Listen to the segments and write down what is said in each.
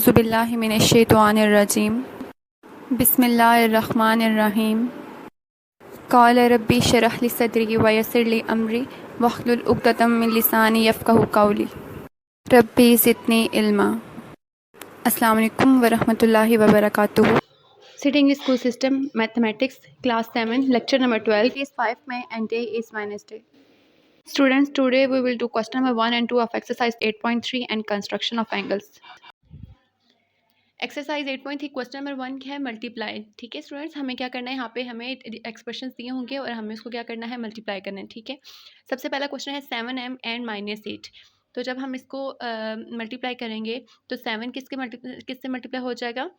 औज़ुबिल्लाहि मिनश्शैतानिर्रजीम बिस्मिल्लाहिर्रहमानिर्रहीम क़ाल रब्बी इश्रह ली सदरी व यस्सिर ली अमरी वहलुल उक़दतम मिन लिसानी यफ़क़हू क़ौली रब्बी ज़िदनी इल्मा। अस्सलामु अलैकुम व रहमतुल्लाहि व बरकातुहू। Sitting School System Mathematics Class 7 Lecture number 12 is 5 May and day is Wednesday. Students, today we will do question number 1 and 2 of exercise 8.3 and construction of angles. Exercise 8.3 question number 1 क्या है, मल्टीप्लाई। ठीक है students, हमें क्या करना है, यहाँ पे हमें एक्सप्रेशंस दिए होंगे और हमें उसको क्या करना है, मल्टीप्लाई करना है। ठीक है, सबसे पहला क्वेश्चन है 7m एंड -8। तो जब हम इसको मल्टीप्लाई करेंगे तो 7 किससे मल्टीप्लाई हो जाएगा,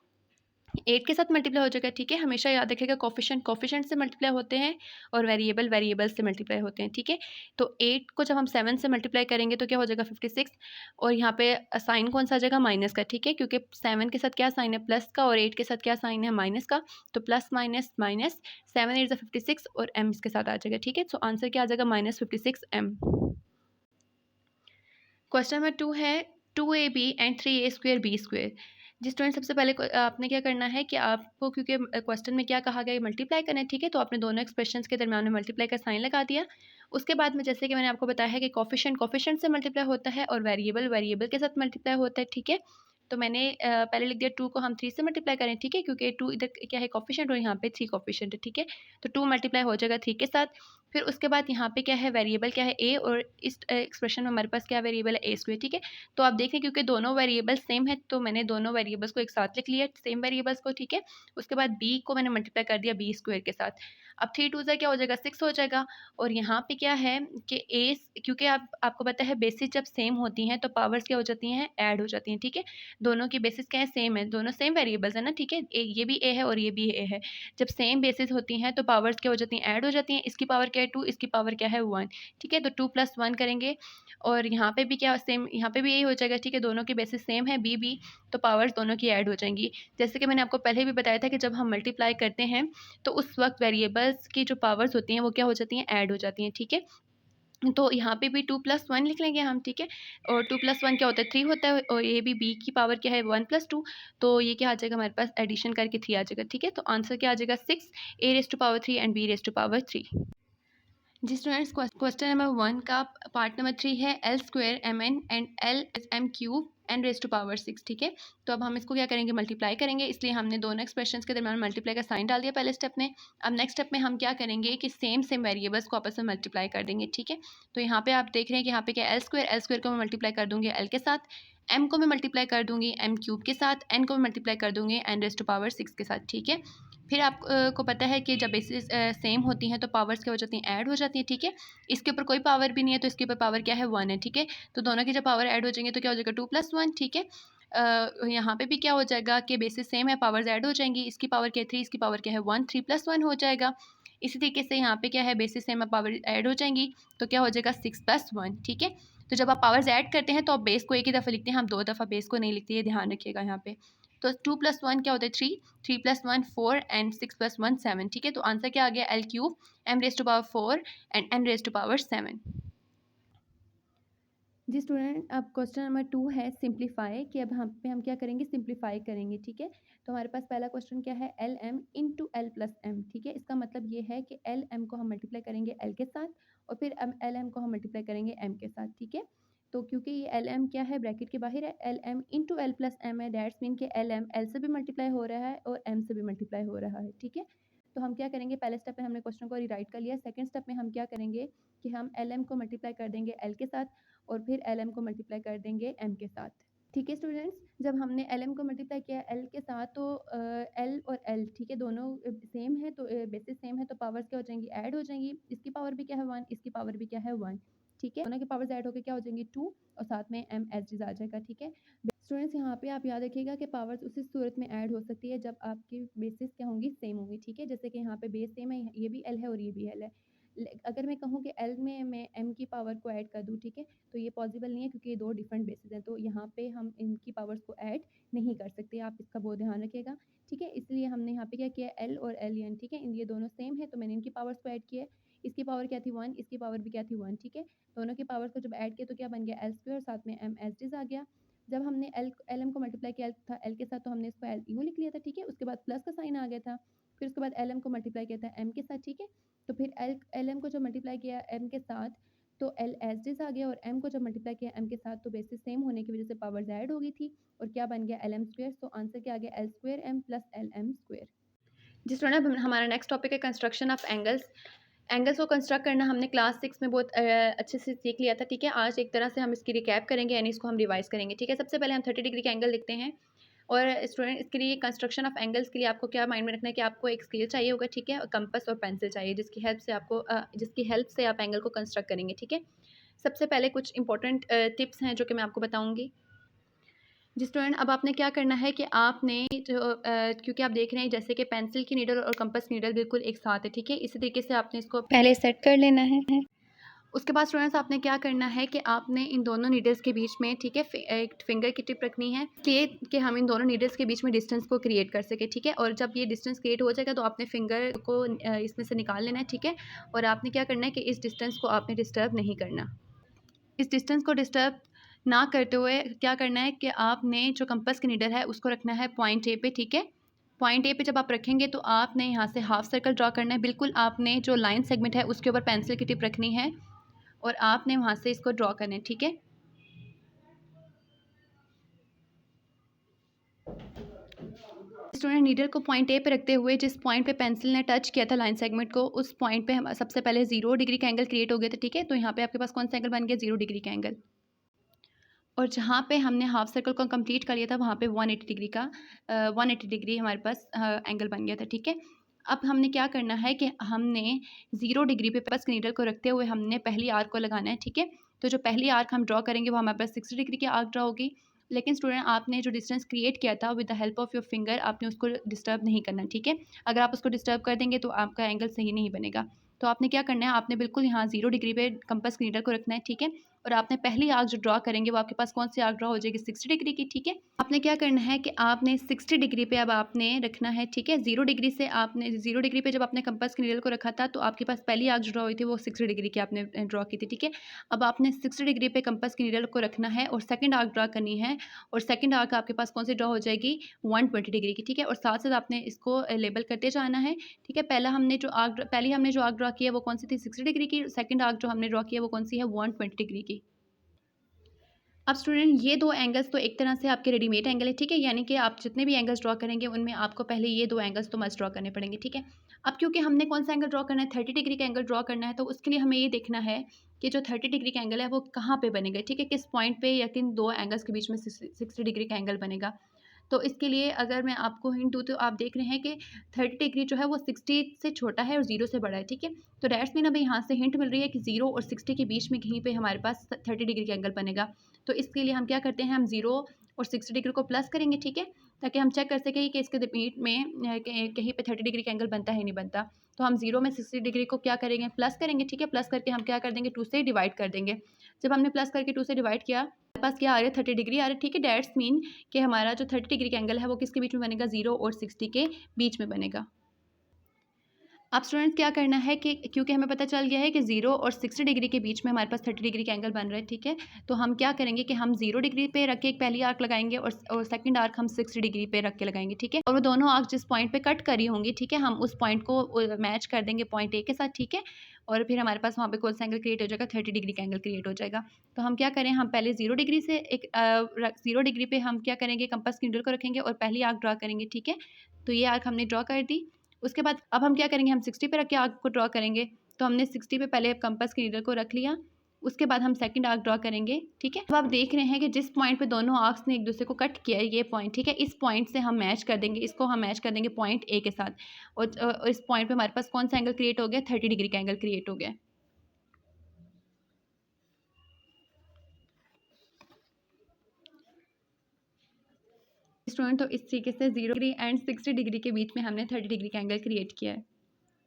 8 के साथ मल्टीप्लाई हो जाएगा। ठीक है, हमेशा याद रखिएगा कोफिशिएंट से मल्टीप्लाई होते हैं और वेरिएबल से मल्टीप्लाई होते हैं। ठीक है, तो 8 को जब हम 7 से मल्टीप्लाई करेंगे तो क्या हो जाएगा 56, और यहाँ पे साइन कौन सा आ जाएगा, माइनस का। ठीक है, क्योंकि 7 के साथ क्या साइन है, प्लस का, और 8 के साथ क्या साइन है, माइनस का। तो प्लस माइनस माइनस, 7 8 56 और m इसके साथ आ जाएगा। ठीक है, सो आंसर क्या आ जाएगा, -56m। क्वेश्चन नंबर 2 है 2ab and 3a² b²। Ji student, सबसे पहले आपने क्या करना है कि आपको, क्योंकि क्वेश्चन में क्या कहा गया है, मल्टीप्लाई करना है। ठीक है, तो आपने दोनों एक्सप्रेशंस के दरम्यान में मल्टीप्लाई का साइन लगा दिया। उसके बाद में जैसे कि मैंने आपको बताया है कि कोफिशिएंट से मल्टीप्लाई होता है और वेरिएबल के साथ मल्टीप्लाई होता है। ठीक है, तो मैंने पहले लिख दिया 2 को हम 3 से मल्टीप्लाई करें। ठीक है, क्योंकि 2 इधर क्या है, कोफिशिएंट, और यहाँ पे 3 कोफिशिएंट है। ठीक है, तो 2 मल्टीप्लाई हो जाएगा 3 के साथ। फिर उसके बाद यहाँ पे क्या है, वेरिएबल क्या है, a, और इस एक्सप्रेशन में हमारे पास क्या वेरिएबल है, a²। ठीक है, तो आप देखें क्योंकि दोनों वेरिएबल सेम है तो मैंने दोनों वेरिएबल्स को एक साथ लिख लिया, सेम वेरिएबल्स को। ठीक है, उसके बाद b को मैंने मल्टीप्लाई कर दिया b² के साथ। अब 3 2 क्या हो जाएगा, 6 हो जाएगा। और यहाँ पे क्या है कि a, क्योंकि आपको पता है बेसिस जब सेम होती हैं तो पावर्स क्या हो जाती हैं, ऐड हो जाती हैं। ठीक है, दोनों की बेसिस क्या है, सेम है, दोनों सेम वेरिएबल्स है ना। ठीक है, ये भी a है और ये भी a है। जब सेम बेसिस होती हैं तो पावर्स क्या हो जाती हैं, ऐड हो जाती हैं। इसकी पावर क्या है 2, इसकी पावर क्या है 1। ठीक है, तो 2 + 1 करेंगे, और यहाँ पे भी क्या सेम, यहाँ पे भी यही हो जाएगा। ठीक है, दोनों की बेसिस सेम है b भी, तो पावर्स दोनों की ऐड हो जाएंगी। जैसे कि मैंने आपको पहले भी बताया था कि जब हम मल्टीप्लाई करते हैं तो उस वक्त वेरिएबल्स की जो पावर्स होती हैं वो क्या हो जाती हैं, ऐड हो जाती हैं। ठीक है, तो यहाँ पे भी 2 + 1 लिख लेंगे हम। ठीक है, और 2 + 1 क्या होता है, 3 होता है, और ये भी b की पावर क्या है, 1 + 2, तो ये क्या आ जाएगा हमारे पास, एडिशन करके 3 आ जाएगा। ठीक है, तो आंसर क्या आ जाएगा, 6 a³ एंड b³। जी स्टूडेंट्स, क्वेश्चन नंबर 1 का पार्ट नंबर 3 है l² mn and l m³ n⁻⁶। ठीक है, तो अब हम इसको क्या करेंगे, मल्टीप्लाई करेंगे, इसलिए हमने दोनों एक्सप्रेशंस के दरम्यान मल्टीप्लाई का साइन डाल दिया पहले स्टेप में। अब नेक्स्ट स्टेप में हम क्या करेंगे कि सेम वेरिएबल्स को आपस में मल्टीप्लाई कर देंगे। ठीक है, तो यहाँ पे आप देख रहे हैं कि यहाँ पे क्या l² को मैं मल्टीप्लाई कर दूँगी l के साथ, m को मैं मल्टीप्लाई कर दूँगी m³ के साथ, n को मैं मल्टीप्लाई कर दूँगी n⁻⁶ के साथ। ठीक है, फिर आप को पता है कि जब बेसिस सेम होती हैं तो पावर्स क्या हो जाती हैं, ऐड हो जाती हैं। ठीक है, इसके ऊपर कोई पावर भी नहीं है तो इसके ऊपर पावर क्या है, 1 है। ठीक है, तो दोनों की जब पावर ऐड हो जाएंगे तो क्या हो जाएगा, 2 + 1। ठीक है, यहाँ पे भी क्या हो जाएगा कि बेसिस सेम है, पावर्स ऐड हो जाएंगी। इसकी पावर क्या है 3, इसकी पावर क्या है 1, 3 + 1 हो जाएगा। इसी तरीके से यहाँ पे क्या है, बेसिस सेम है, पावर ऐड हो जाएंगी, तो क्या हो जाएगा 6 + 1। ठीक है, तो जब आप पावर्स ऐड करते हैं तो आप बेस को एक ही दफ़ा लिखते हैं, हम 2 दफ़ा बेस को नहीं लिखते, ये ध्यान रखिएगा यहाँ पे। तो 2 + 1 क्या होता है 3, 3 + 1 4 एंड 6 + 1 7। ठीक है, तो आंसर क्या आ गया, l³ m⁻⁴ एंड n⁻⁷। जी स्टूडेंट, अब क्वेश्चन नंबर 2 है सिंप्लीफाई, कि अब हम पे हम क्या करेंगे, सिंप्लीफाई करेंगे। ठीक है, तो हमारे पास पहला क्वेश्चन क्या है, lm × l + m। ठीक है, इसका मतलब ये है कि lm को हम मल्टीप्लाई करेंगे l के साथ, और फिर lm को हम मल्टीप्लाई करेंगे m के साथ। ठीक है, तो क्योंकि ये lm क्या है, ब्रैकेट के बाहर है, lm × l + m है, दैट्स मीन कि lm l से भी मल्टीप्लाई हो रहा है और m से भी मल्टीप्लाई हो रहा है। ठीक है, तो हम क्या करेंगे, पहले स्टेप में हमने क्वेश्चन को रीराइट कर लिया, सेकंड स्टेप में हम क्या करेंगे कि हम lm को मल्टीप्लाई कर देंगे l के साथ, और फिर lm को मल्टीप्लाई कर देंगे m के साथ। ठीक है स्टूडेंट्स, जब हमने lm को मल्टीप्लाई किया l के साथ तो l और l, ठीक है, दोनों सेम है, तो बेसिस सेम है, तो पावर्स क्या हो जाएंगी, ऐड हो जाएंगी। इसकी पावर भी क्या है 1, इसकी पावर भी क्या है 1। ठीक है, दोनों की पावर्स ऐड होकर क्या हो जाएंगी 2, और साथ में m एच आ जाएगा। ठीक है स्टूडेंट्स, यहाँ पे आप याद रखिएगा कि पावर्स उसी सूरत में ऐड हो सकती है जब आपकी बेसिस क्या होंगी, सेम होंगी। ठीक है, जैसे कि यहाँ पे बेस सेम है, ये भी l है और ये भी l है। अगर मैं कहूँ कि l में मैं m की पावर को ऐड कर दूँ, ठीक है, तो ये पॉसिबल नहीं है क्योंकि ये 2 डिफरेंट बेसिस हैं, तो यहाँ पे हम इनकी पावर्स को ऐड नहीं कर सकते, आप इसका बहुत ध्यान रखिएगा। ठीक है, इसलिए हमने यहाँ पे क्या किया, l और ln, ठीक है, ये दोनों सेम है तो मैंने इनकी पावर्स को ऐड किया। इसकी पावर क्या थी 1, इसकी पावर भी क्या थी 1। ठीक है, दोनों की पावर्स को जब ऐड किया तो क्या बन गया, l² और साथ में m as it is आ गया। जब हमने एल एम को मल्टीप्लाई किया था एल के साथ, तो हमने इसको एल यूँ लिख लिया था, ठीक है। उसके बाद प्लस का साइन आ गया था, फिर उसके बाद एल एम को मल्टीप्लाई किया था एम के साथ, ठीक है। तो फिर एल एम को जब मल्टीप्लाई किया एम के साथ, तो एल एज डिस आ गया, और एम को जब मल्टीप्लाई किया एम के साथ, तो बेसिस सेम होने की वजह से पावर्स ऐड हो गई थी, और क्या बन गया, एल एम स्क्वायर। तो आंसर क्या आ गया, L square M plus L M square. जिस तरह अब हमारा नेक्स्ट टॉपिक है कंस्ट्रक्शन ऑफ एंगल्स। एंगल्स को कंस्ट्रक्ट करना हमने क्लास 6 में बहुत अच्छे से सीख लिया था, ठीक है। आज एक तरह से हम इसकी रिकैप करेंगे, यानी इसको हम रिवाइज करेंगे, ठीक है। सबसे पहले हम 30 डिग्री का एंगल लिखते हैं। और स्टूडेंट, इसके लिए कंस्ट्रक्शन ऑफ एंगल्स के लिए आपको क्या माइंड में रखना है कि आपको एक स्केल चाहिए होगा, ठीक है, और कंपास और पेंसिल चाहिए, जिसकी हेल्प से आप एंगल को कंस्ट्रक्ट करेंगे, ठीक है। सबसे पहले कुछ इंपॉर्टेंट टिप्स हैं जो कि मैं आपको बताऊंगी। जी स्टूडेंट, अब आपने क्या करना है कि आपने क्योंकि आप देख रहे हैं जैसे कि पेंसिल की नीडल और कंपास नीडल बिल्कुल एक साथ है, ठीक है। इसी तरीके से आपने इसको पहले सेट कर लेना है। उसके बाद स्टूडेंट्स, आपने क्या करना है कि आपने इन दोनों नीडल्स के बीच में, ठीक है, एक फिंगर की टिप रखनी है, इसलिए कि हम इन दोनों नीडल्स के बीच में डिस्टेंस को क्रिएट कर सके, ठीक है। और जब ये डिस्टेंस क्रिएट हो जाएगा तो आपने फिंगर को इसमें से निकाल लेना है, ठीक है। और आपने क्या करना है कि इस डिस्टेंस को आपने डिस्टर्ब नहीं करना। इस डिस्टेंस को डिस्टर्ब ना करते हुए क्या करना है कि आपने जो कंपास की नीडल है उसको रखना है पॉइंट ए पे, ठीक है। पॉइंट ए पे जब आप रखेंगे तो आपने यहाँ से हाफ सर्कल ड्रॉ करना है, बिल्कुल आपने जो लाइन सेगमेंट है उसके ऊपर पेंसिल की टिप रखनी है और आपने वहाँ से इसको ड्रॉ करना है, ठीक है। स्टूडेंट, नीडल को पॉइंट ए पे रखते हुए जिस पॉइंट पे पेंसिल ने टच किया था लाइन सेगमेंट को, उस पॉइंट पे हम सबसे पहले 0 डिग्री का एंगल क्रिएट हो गया था, ठीक है। तो यहाँ पे आपके पास कौन सा एंगल बन गया, 0 डिग्री का एंगल। और जहाँ पे हमने हाफ सर्कल को कंप्लीट कर लिया था वहाँ पे 180 डिग्री का 180 डिग्री हमारे पास एंगल बन गया था, ठीक है। अब हमने क्या करना है कि हमने 0 डिग्री पे बस नीडल को रखते हुए हमने पहली आर्क को लगाना है, ठीक है। तो जो पहली आर्क हम ड्रॉ करेंगे वो हमारे पास 60 डिग्री की आर्क ड्रॉ होगी। लेकिन स्टूडेंट, आपने जो डिस्टेंस क्रिएट किया था with the help of your finger, आपने उसको डिस्टर्ब नहीं करना, ठीक है। अगर आप उसको डिस्टर्ब कर देंगे तो आपका एंगल सही नहीं बनेगा। तो आपने क्या करना है, आपने बिल्कुल यहाँ 0 डिग्री पे कंपास नीडल को रखना है, ठीक है। और आपने पहली आर्क जो ड्रॉ करेंगे वो आपके पास कौन सी आर्क ड्रॉ हो जाएगी, 60 डिग्री की, ठीक है। आपने क्या करना है कि आपने 60 डिग्री पे अब आपने रखना है, ठीक है। 0 डिग्री से आपने 0 डिग्री पे जब आपने कंपास की नीडल को रखा था तो आपके पास पहली आर्क जो ड्रॉ हुई थी वो 60 डिग्री की आपने ड्रॉ की थी, ठीक है। अब आपने 60 डिग्री पे कंपास की नीडल को रखना है और सेकंड आर्क ड्रॉ करनी है, और सेकंड आर्क आपके पास कौन सी ड्रॉ हो जाएगी, 120 डिग्री की, ठीक है। और साथ साथ आपने इसको लेबल करते जाना है, ठीक है। पहली हमने जो आर्क ड्रॉ किया वो कौन सी थी, 60 डिग्री की। सेकंड आर्क जो हमने ड्रॉ किया वो कौन सी है, 120 डिग्री की। अब स्टूडेंट, ये दो एंगल्स तो एक तरह से आपके रेडीमेड एंगल है, ठीक है। यानी कि आप जितने भी एंगल्स ड्रॉ करेंगे उनमें आपको पहले ये दो एंगल्स तो मस्ट ड्रॉ करने पड़ेंगे, ठीक है। अब क्योंकि हमने कौन सा एंगल ड्रॉ करना है, 30 डिग्री का एंगल ड्रॉ करना है, तो उसके लिए हमें ये देखना है कि जो 30 डिग्री का एंगल है वो कहाँ पे बनेगा, ठीक है। किस पॉइंट पे या किन दो एंगल्स के बीच में 60 डिग्री का एंगल बनेगा। तो इसके लिए अगर मैं आपको हिंट दूँ तो आप देख रहे हैं कि 30 डिग्री जो है वो 60 से छोटा है और 0 से बड़ा है, ठीक है। तो दैट्स मीन अभी यहाँ से हिंट मिल रही है कि 0 और 60 के बीच में कहीं पे हमारे पास 30 डिग्री का एंगल बनेगा। तो इसके लिए हम क्या करते हैं, हम 0 और 60 डिग्री को प्लस करेंगे, ठीक है, ताकि हम चेक कर सकें कि इसके बीच में कहीं पे 30 डिग्री का एंगल बनता है नहीं बनता। तो हम 0 में 60 डिग्री को क्या करेंगे, प्लस करेंगे, ठीक है। प्लस करके हम क्या कर देंगे, 2 से डिवाइड कर देंगे। जब हमने प्लस करके 2 से डिवाइड किया, हमारे पास क्या आ रहा है, 30 डिग्री आ रहा है, ठीक है। दैट्स मीन कि हमारा जो 30 डिग्री का एंगल है वो किसके बीच में बनेगा, 0 और 60 के बीच में बनेगा। अब स्टूडेंट्स, क्या करना है कि क्योंकि हमें पता चल गया है कि 0 और 60 डिग्री के बीच में हमारे पास 30 डिग्री का एंगल बन रहा है, ठीक है। तो हम क्या करेंगे कि हम 0 डिग्री पे रख के एक पहली आर्क लगाएंगे और सेकंड आर्क हम 60 डिग्री पे रख के लगाएंगे, ठीक है। और वो दोनों आर्क जिस पॉइंट पे कट करी होंगी, ठीक है, हम उस पॉइंट को मैच कर देंगे पॉइंट ए के साथ, ठीक है। और फिर हमारे पास वहाँ पे कौन सा एंगल क्रिएट हो जाएगा, 30 डिग्री का एंगल क्रिएट हो जाएगा। तो हम क्या करें, हम पहले 0 डिग्री से 0 डिग्री पे हम क्या करेंगे, कंपास की नीडल को रखेंगे और पहली आर्क ड्रॉ करेंगे, ठीक है। तो ये आर्क हमने ड्रॉ कर दी। उसके बाद अब हम क्या करेंगे, हम 60 पे रख के आर्क को ड्रॉ करेंगे। तो हमने 60 पे पहले कंपास की नीडल को रख लिया, उसके बाद हम सेकंड आर्क ड्रॉ करेंगे, ठीक है। अब आप देख रहे हैं कि जिस पॉइंट पे दोनों आर्क्स ने एक दूसरे को कट किया है, ये पॉइंट, ठीक है, इस पॉइंट से हम मैच कर देंगे, इसको हम मैच कर देंगे पॉइंट ए के साथ। और इस पॉइंट पे हमारे पास कौन सा एंगल क्रिएट हो गया, 30 डिग्री का एंगल क्रिएट हो गया। स्टूडेंट, तो इस तरीके से 0 डिग्री एंड 60 डिग्री के बीच में हमने 30 डिग्री का एंगल क्रिएट किया है।